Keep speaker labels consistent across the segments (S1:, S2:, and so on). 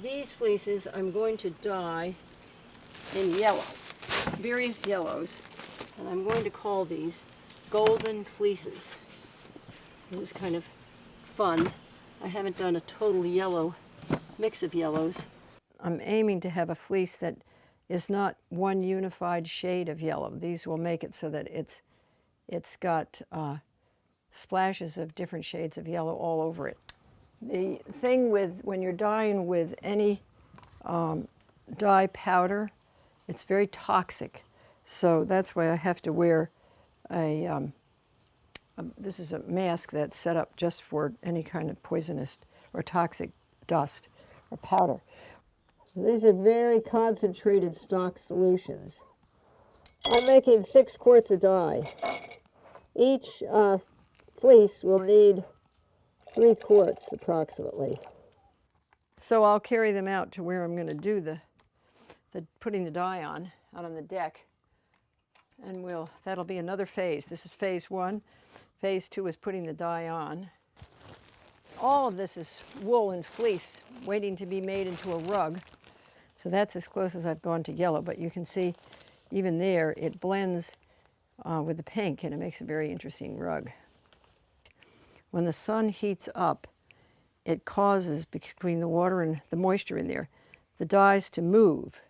S1: These fleeces I'm going to dye in yellow, various yellows, and I'm going to call these golden fleeces. This is kind of fun. I haven't done a total yellow mix of yellows. I'm aiming to have a fleece that is not one unified shade of yellow. These will make it so that it's got splashes of different shades of yellow all over it. The thing with when you're dyeing with any dye powder, it's very toxic. So that's why I have to wear this is a mask that's set up just for any kind of poisonous or toxic dust or powder. These are very concentrated stock solutions. I'm making 6 quarts of dye. Each fleece will need 3 quarts approximately. So I'll carry them out to where I'm going to do the putting the dye on, out on the deck. And that'll be another phase. This is phase 1. Phase 2 is putting the dye on. All of this is wool and fleece waiting to be made into a rug. So that's as close as I've gone to yellow, but you can see even there it blends with the pink and it makes a very interesting rug. When the sun heats up, it causes, between the water and the moisture in there, the dyes to move.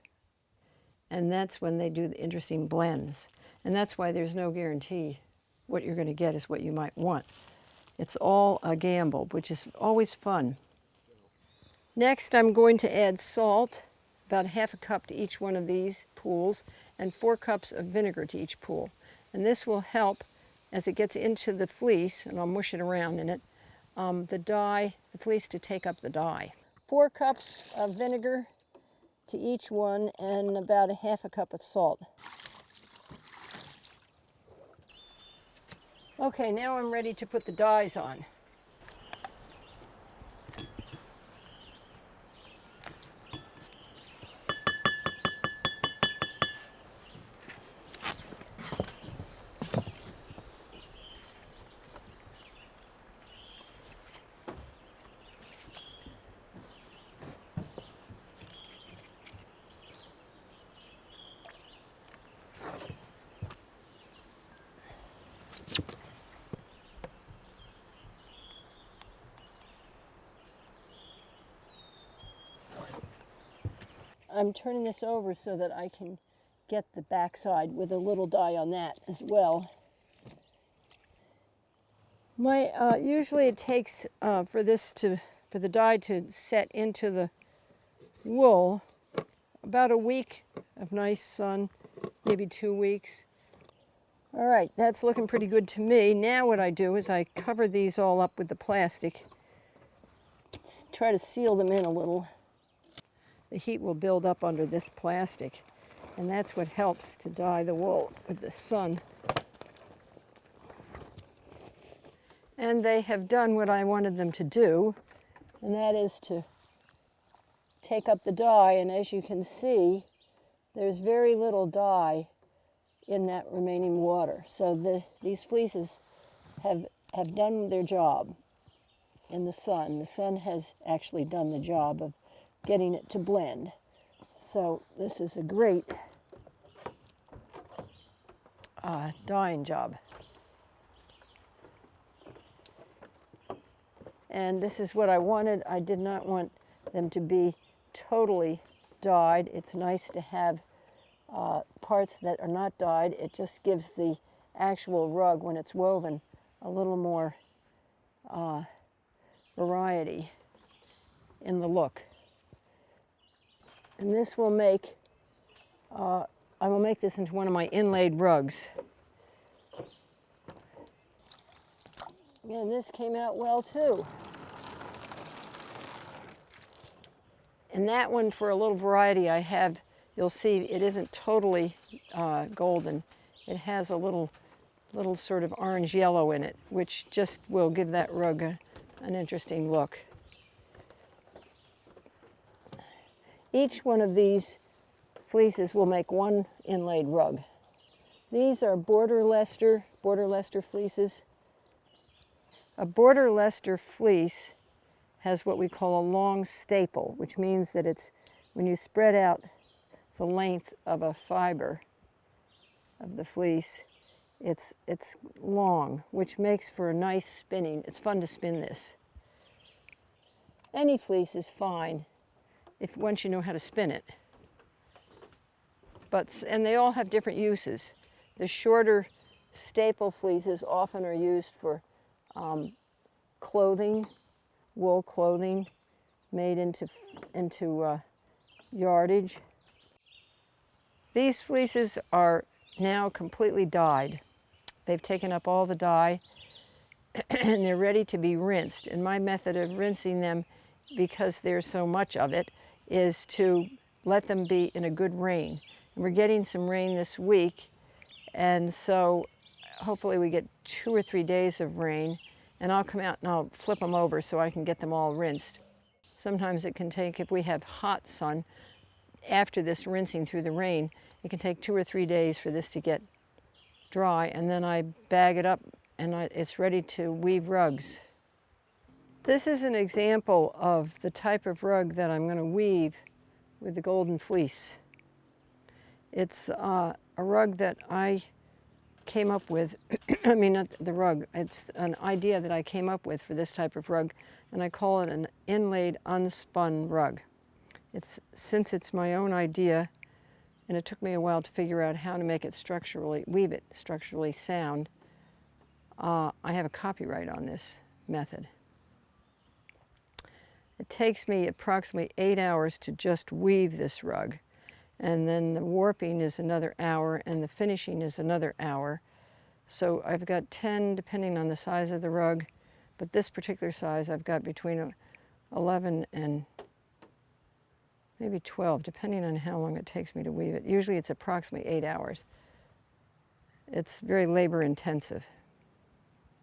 S1: And that's when they do the interesting blends. And that's why there's no guarantee what you're going to get is what you might want. It's all a gamble, which is always fun. Next, I'm going to add salt, about 1/2 cup to each one of these pools, and 4 cups of vinegar to each pool. And this will help as it gets into the fleece, and I'll mush it around in it, the fleece to take up the dye. 4 cups of vinegar to each one, and about 1/2 cup of salt. Okay, now I'm ready to put the dyes on. I'm turning this over so that I can get the backside with a little dye on that as well. Usually it takes for the dye to set into the wool about a week of nice sun, maybe 2 weeks. All right, that's looking pretty good to me. Now what I do is I cover these all up with the plastic, try to seal them in a little. The heat will build up under this plastic, and that's what helps to dye the wool with the sun. And they have done what I wanted them to do, and that is to take up the dye, and as you can see, there's very little dye in that remaining water. So these fleeces have done their job in the sun. The sun has actually done the job of getting it to blend. So this is a great dyeing job. And this is what I wanted. I did not want them to be totally dyed. It's nice to have parts that are not dyed. It just gives the actual rug, when it's woven, a little more variety in the look. And this will make, I will make this into one of my inlaid rugs. And this came out well too. And that one, for a little variety I have, you'll see it isn't totally golden. It has a little sort of orange yellow in it, which just will give that rug an interesting look. Each one of these fleeces will make one inlaid rug. These are border Leicester fleeces. A border Leicester fleece has what we call a long staple, which means that it's when you spread out the length of a fiber of the fleece, it's long, which makes for a nice spinning. It's fun to spin this. Any fleece is fine if once you know how to spin it. And they all have different uses. The shorter staple fleeces often are used for clothing, wool clothing made into yardage. These fleeces are now completely dyed. They've taken up all the dye and they're ready to be rinsed. And my method of rinsing them, because there's so much of it, is to let them be in a good rain. And we're getting some rain this week, and so hopefully we get 2 or 3 days of rain, and I'll come out and I'll flip them over so I can get them all rinsed. Sometimes it can take, if we have hot sun, after this rinsing through the rain, it can take 2 or 3 days for this to get dry, and then I bag it up and it's ready to weave rugs. This is an example of the type of rug that I'm going to weave with the golden fleece. It's a rug that I came up with, I mean not the rug, it's an idea that I came up with for this type of rug, and I call it an inlaid unspun rug. Since it's my own idea, and it took me a while to figure out how to make it weave it structurally sound, I have a copyright on this method. It takes me approximately 8 hours to just weave this rug, and then the warping is another hour and the finishing is another hour. So I've got 10 depending on the size of the rug, but this particular size I've got between 11 and maybe 12, depending on how long it takes me to weave it. Usually it's approximately 8 hours. It's very labor intensive.